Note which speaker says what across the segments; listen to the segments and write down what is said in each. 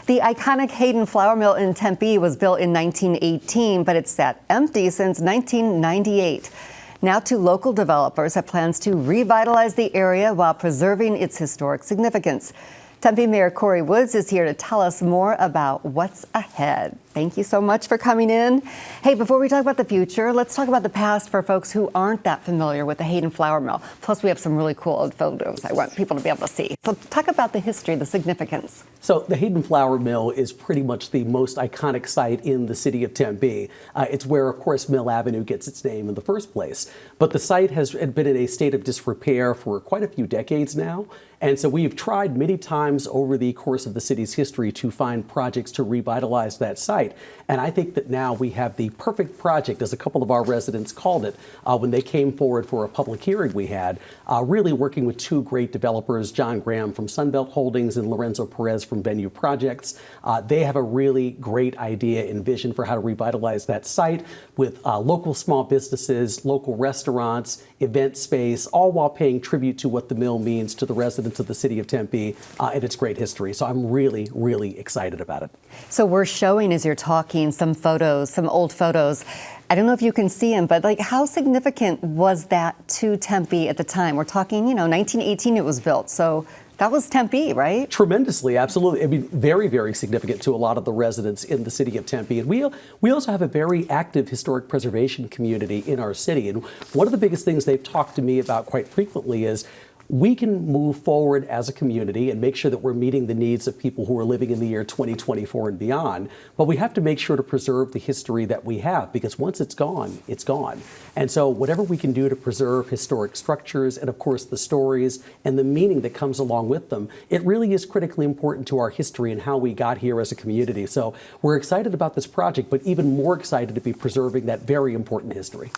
Speaker 1: The iconic Hayden Flour Mill in Tempe was built in 1918, but it's sat empty since 1998. Now two local developers have plans to revitalize the area while preserving its historic significance. Tempe Mayor Corey Woods is here to tell us more about what's ahead. Thank you so much for coming in. Hey, before we talk about the future, let's talk about the past for folks who aren't that familiar with the Hayden Flour Mill. Plus, we have some really cool old photos I want people to be able to see. So talk about the history, the significance.
Speaker 2: So the Hayden Flour Mill is pretty much the most iconic site in the city of Tempe. It's where, of course, Mill Avenue gets its name in the first place. But the site has been in a state of disrepair for quite a few decades now. And so we've tried many times over the course of the city's history to find projects to revitalize that site. And I think that now we have the perfect project, as a couple of our residents called it, when they came forward for a public hearing we had, really working with two great developers, John Graham from Sunbelt Holdings and Lorenzo Perez from Venue Projects. They have a really great idea and vision for how to revitalize that site with local small businesses, local restaurants, event space, all while paying tribute to what the mill means to the residents of the city of Tempe and its great history. So I'm really, really excited about it.
Speaker 1: So we're showing, as you're talking, some photos, some old photos. I don't know if you can see them, but like, how significant was that to Tempe at the time? We're talking, 1918 it was built. So that was Tempe, right? Tremendously,
Speaker 2: absolutely. I mean, very, very significant to a lot of the residents in the city of Tempe. And we also have a very active historic preservation community in our city. And one of the biggest things they've talked to me about quite frequently is we can move forward as a community and make sure that we're meeting the needs of people who are living in the year 2024 and beyond. But we have to make sure to preserve the history that we have, because once it's gone, it's gone. And so whatever we can do to preserve historic structures and, of course, the stories and the meaning that comes along with them, it really is critically important to our history and how we got here as a community. So we're excited about this project, but even more excited to be preserving that very important history.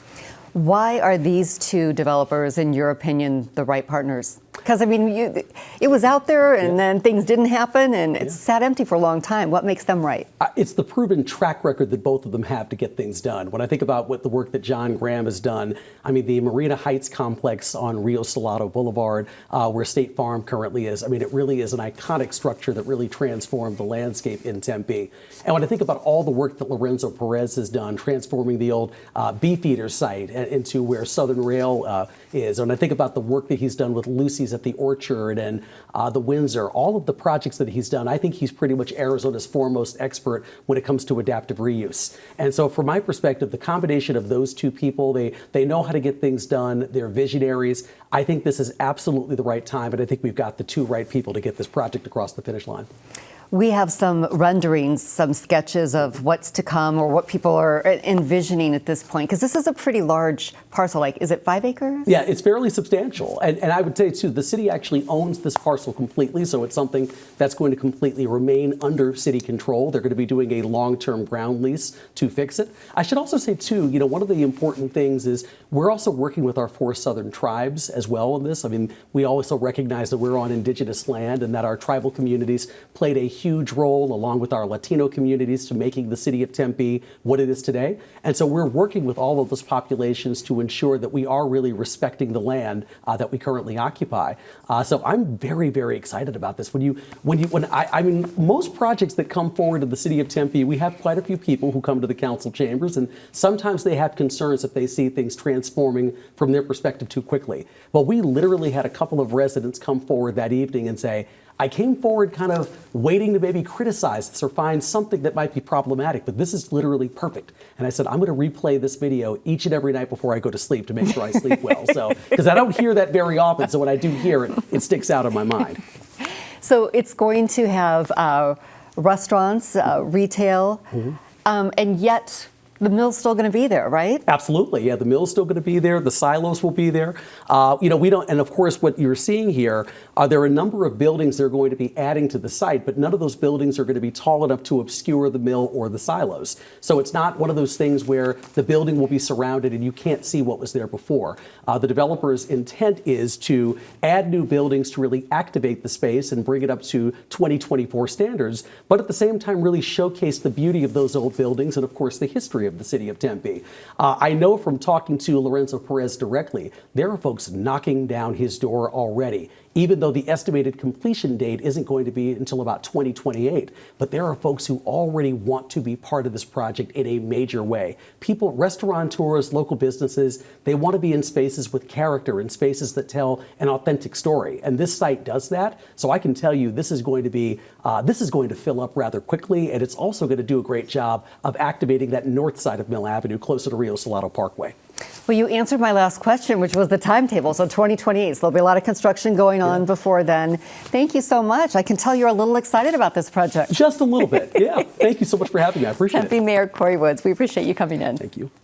Speaker 1: Why are these two developers, in your opinion, the right partners? Because, I mean, it was out there and then things didn't happen and it sat empty for a long time. What makes them right?
Speaker 2: It's the proven track record that both of them have to get things done. When I think about what the work that John Graham has done, I mean, the Marina Heights complex on Rio Salado Boulevard, where State Farm currently is, I mean, it really is an iconic structure that really transformed the landscape in Tempe. And when I think about all the work that Lorenzo Perez has done, transforming the old Beefeater site into where Southern Rail is, and I think about the work that he's done with Lucy's at the Orchard and the Windsor, all of the projects that he's done, I think he's pretty much Arizona's foremost expert when it comes to adaptive reuse. And so from my perspective, the combination of those two people, they know how to get things done, they're visionaries. I think this is absolutely the right time, and I think we've got the two right people to get this project across the finish line.
Speaker 1: We have some renderings, some sketches of what's to come or what people are envisioning at this point, because this is a pretty large parcel. Like, is it 5 acres?
Speaker 2: Yeah, it's fairly substantial. And I would say, too, the city actually owns this parcel completely, so it's something that's going to completely remain under city control. They're going to be doing a long-term ground lease to fix it. I should also say, too, one of the important things is we're also working with our 4 southern tribes as well in this. I mean, we also recognize that we're on indigenous land and that our tribal communities played a huge role, along with our Latino communities, to making the city of Tempe what it is today. And so we're working with all of those populations to ensure that we are really respecting the land that we currently occupy. So I'm very, very excited about this. I mean, most projects that come forward in the city of Tempe, we have quite a few people who come to the council chambers, and sometimes they have concerns if they see things transforming from their perspective too quickly. But we literally had a couple of residents come forward that evening and say, I came forward kind of waiting to maybe criticize this or find something that might be problematic, but this is literally perfect. And I said, I'm going to replay this video each and every night before I go to sleep to make sure I sleep well. So, because I don't hear that very often, so when I do hear it, it sticks out in my mind.
Speaker 1: So it's going to have restaurants, retail, and yet the mill's still going to be there, right?
Speaker 2: Absolutely. Yeah, the mill's still going to be there. The silos will be there. We don't, and of course, what you're seeing here, there are a number of buildings they're going to be adding to the site, but none of those buildings are going to be tall enough to obscure the mill or the silos. So it's not one of those things where the building will be surrounded and you can't see what was there before. The developer's intent is to add new buildings to really activate the space and bring it up to 2024 standards, but at the same time really showcase the beauty of those old buildings and, of course, the history of the city of Tempe. I know from talking to Lorenzo Perez directly, there are folks knocking down his door already, even though the estimated completion date isn't going to be until about 2028. But there are folks who already want to be part of this project in a major way. People, restaurateurs, local businesses, they want to be in spaces with character, in spaces that tell an authentic story. And this site does that. So I can tell you this is going to fill up rather quickly, and it's also going to do a great job of activating that north side of Mill Avenue, closer to Rio Salado Parkway.
Speaker 1: Well, you answered my last question, which was the timetable. So 2028. So there'll be a lot of construction going on before then. Thank you so much. I can tell you're a little excited about this project.
Speaker 2: Just a little bit. Yeah. Thank you so much for having me. I appreciate it.
Speaker 1: Tempe Mayor Corey Woods, we appreciate you coming in.
Speaker 2: Thank you.